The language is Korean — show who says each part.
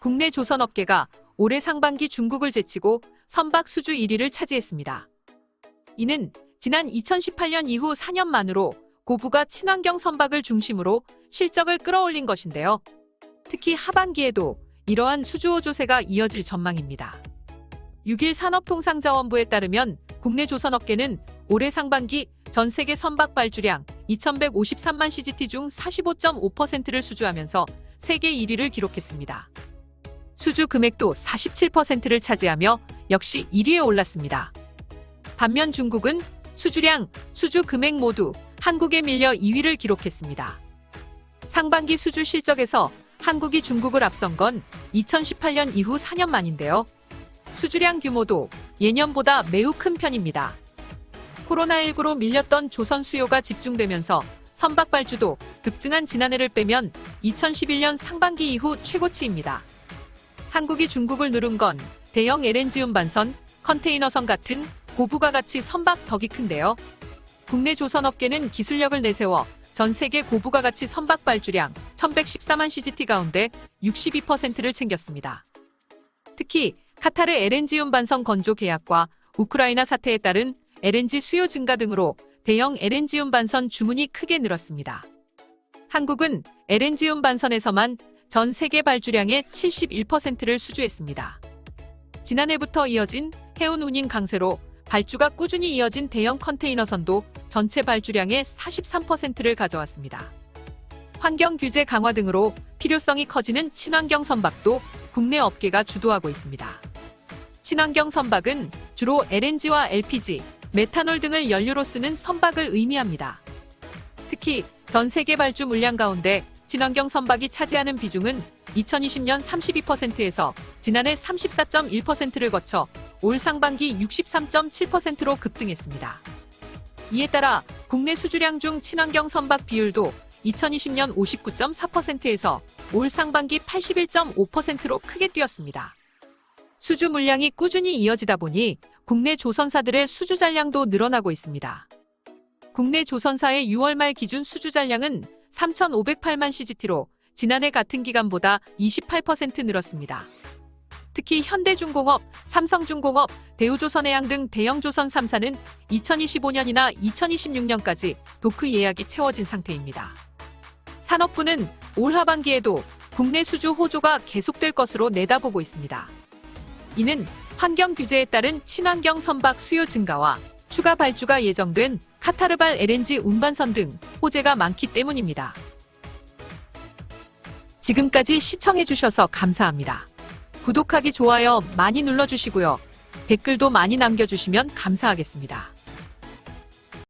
Speaker 1: 국내 조선업계가 올해 상반기 중국을 제치고 선박 수주 1위를 차지했습니다. 이는 지난 2018년 이후 4년 만으로 고부가 친환경 선박을 중심으로 실적을 끌어올린 것인데요. 특히 하반기에도 이러한 수주호 조세가 이어질 전망입니다. 6일 산업통상자원부에 따르면 국내 조선업계는 올해 상반기 전 세계 선박 발주량 2153만 CGT 중 45.5%를 수주하면서 세계 1위를 기록했습니다. 수주 금액도 47%를 차지하며 역시 1위에 올랐습니다. 반면 중국은 수주량, 수주 금액 모두 한국에 밀려 2위를 기록했습니다. 상반기 수주 실적에서 한국이 중국을 앞선 건 2018년 이후 4년 만인데요. 수주량 규모도 예년보다 매우 큰 편입니다. 코로나19로 밀렸던 조선 수요가 집중되면서 선박 발주도 급증한 지난해를 빼면 2011년 상반기 이후 최고치입니다. 한국이 중국을 누른 건 대형 LNG 운반선, 컨테이너선 같은 고부가 가치 선박 덕이 큰데요. 국내 조선업계는 기술력을 내세워 전 세계 고부가 가치 선박 발주량 1114만 CGT 가운데 62%를 챙겼습니다. 특히 카타르 LNG 운반선 건조 계약과 우크라이나 사태에 따른 LNG 수요 증가 등으로 대형 LNG 운반선 주문이 크게 늘었습니다. 한국은 LNG 운반선에서만 전 세계 발주량의 71%를 수주했습니다. 지난해부터 이어진 해운 운임 강세로 발주가 꾸준히 이어진 대형 컨테이너선도 전체 발주량의 43%를 가져왔습니다. 환경 규제 강화 등으로 필요성이 커지는 친환경 선박도 국내 업계가 주도하고 있습니다. 친환경 선박은 주로 LNG와 LPG, 메탄올 등을 연료로 쓰는 선박을 의미합니다. 특히 전 세계 발주 물량 가운데 친환경 선박이 차지하는 비중은 2020년 32%에서 지난해 34.1%를 거쳐 올 상반기 63.7%로 급등했습니다. 이에 따라 국내 수주량 중 친환경 선박 비율도 2020년 59.4%에서 올 상반기 81.5%로 크게 뛰었습니다. 수주 물량이 꾸준히 이어지다 보니 국내 조선사들의 수주 잔량도 늘어나고 있습니다. 국내 조선사의 6월 말 기준 수주 잔량은 3,508만 CGT로 지난해 같은 기간보다 28% 늘었습니다. 특히 현대중공업, 삼성중공업, 대우조선해양 등 대형 조선 3사는 2025년이나 2026년까지 도크 예약이 채워진 상태입니다. 산업부는 올 하반기에도 국내 수주 호조가 계속될 것으로 내다보고 있습니다. 이는 환경 규제에 따른 친환경 선박 수요 증가와 추가 발주가 예정된 카타르발 LNG 운반선 등 호재가 많기 때문입니다. 지금까지 시청해주셔서 감사합니다. 구독하기, 좋아요 많이 눌러주시고요. 댓글도 많이 남겨주시면 감사하겠습니다.